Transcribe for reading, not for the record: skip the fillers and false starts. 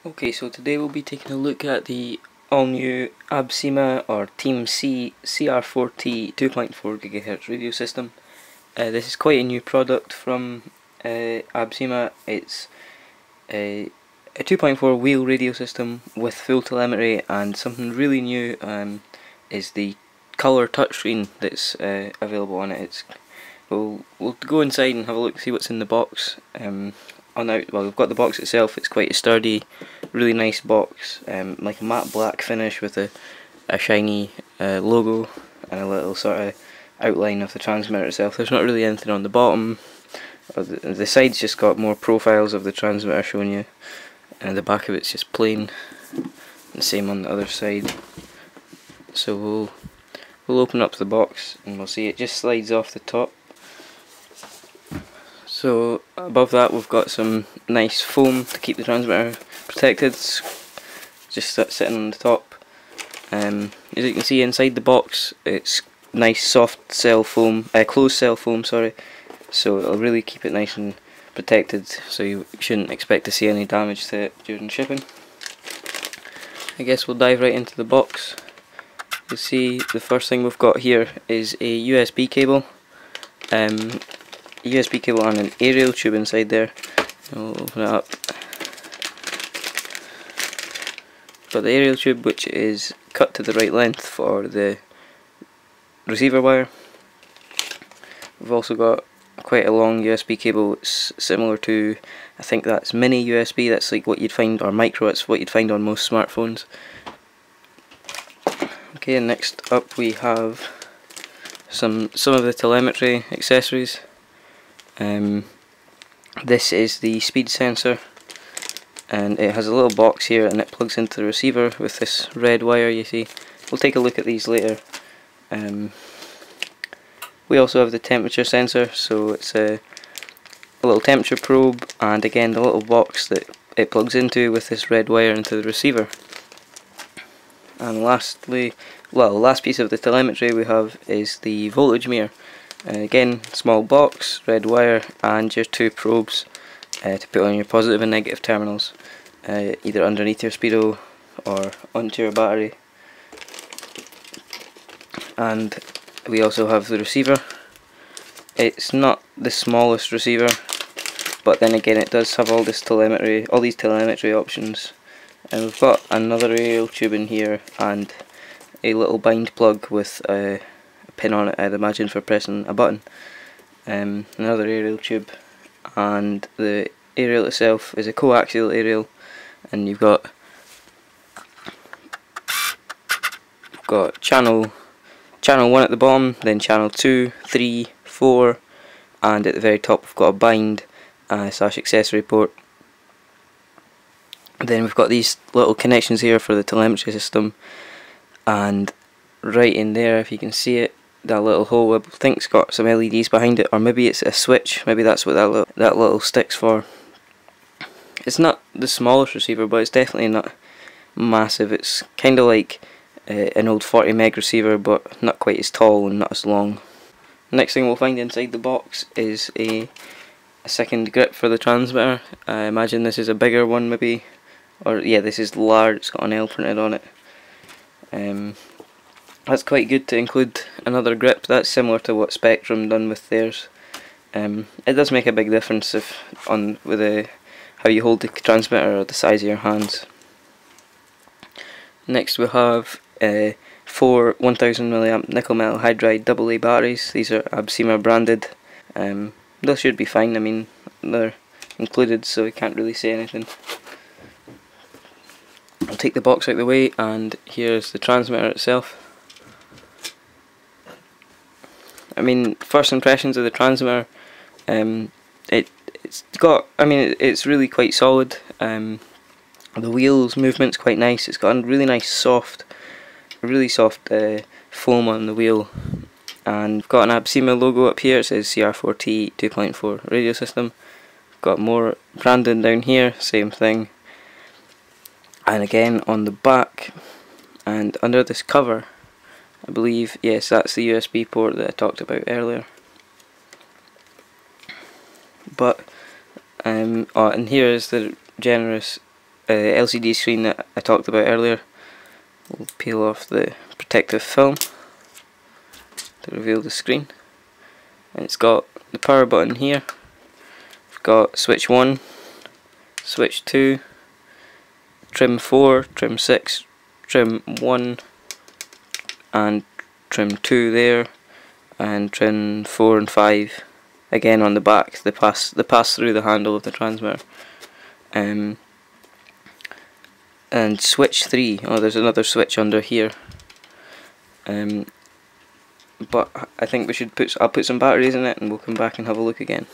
Okay, so today we'll be taking a look at the all-new Absima or Team C CR4T 2.4 GHz radio system. This is quite a new product from Absima. It's a 2.4 wheel radio system with full telemetry, and something really new is the colour touchscreen that's available on it. We'll go inside and have a look, see what's in the box. Well, we've got the box itself. It's quite a sturdy, really nice box, like a matte black finish with a shiny logo and a little sort of outline of the transmitter itself. There's not really anything on the bottom. The side's just got more profiles of the transmitter showing you, and the back of it's just plain. And the same on the other side. So we'll open up the box and we'll see it just slides off the top. So above that we've got some nice foam to keep the transmitter protected, just sitting on the top. As you can see inside the box, it's nice soft cell foam, closed cell foam, sorry. So it'll really keep it nice and protected, so you shouldn't expect to see any damage to it during shipping. I guess we'll dive right into the box. You see the first thing we've got here is a USB cable. USB cable and an aerial tube inside there. I'll open it up. Got the aerial tube, which is cut to the right length for the receiver wire. We've also got quite a long USB cable. It's similar to, I think that's mini USB. That's like what you'd find, or micro. It's what you'd find on most smartphones. Okay, and next up we have some of the telemetry accessories. This is the speed sensor, and it has a little box here, and it plugs into the receiver with this red wire you see. We'll take a look at these later. We also have the temperature sensor, so it's a little temperature probe, and again the little box that it plugs into with this red wire into the receiver. And lastly, last piece of the telemetry we have is the voltage meter. Again, small box, red wire, and your two probes to put on your positive and negative terminals, either underneath your speedo or onto your battery. And we also have the receiver. It's not the smallest receiver, but then again it does have all these telemetry options. And we've got another aerial tube in here and a little bind plug with a pin on it, I'd imagine, for pressing a button. Another aerial tube, and the aerial itself is a coaxial aerial, and you've got channel 1 at the bottom, then channel 2, 3, 4, and at the very top we've got a bind slash accessory port. Then we've got these little connections here for the telemetry system, and right in there, if you can see it, that little hole, I think it's got some LEDs behind it, or maybe it's a switch. Maybe that's what that little stick's for. It's not the smallest receiver, but it's definitely not massive. It's kind of like an old 40 meg receiver, but not quite as tall and not as long. Next thing we'll find inside the box is a second grip for the transmitter. I imagine this is a bigger one, maybe, or yeah, this is large. It's got an L printed on it. That's quite good to include another grip. That's similar to what Spectrum done with theirs. It does make a big difference with how you hold the transmitter or the size of your hands. Next we have 4 1000 mAh nickel metal hydride AA batteries. These are Absima branded. Those should be fine. I mean, they're included, so we can't really say anything. I'll take the box out of the way, and here's the transmitter itself. I mean, first impressions of the transmitter, it's really quite solid. The wheels movement's quite nice. It's got a really nice really soft foam on the wheel, and we've got an Absima logo up here. It says CR4T 2.4 radio system. Got more branding down here, same thing. And again on the back and under this cover, I believe, yes, that's the USB port that I talked about earlier. But and here is the generous LCD screen that I talked about earlier. We'll peel off the protective film to reveal the screen, and it's got the power button here. We've got switch 1, switch 2, trim 4, trim 6, trim 1 and trim 2 there, and trim 4 and 5 again on the back. They pass through the handle of the transmitter. And switch 3, oh, there's another switch under here. But I think I'll put some batteries in it and we'll come back and have a look again.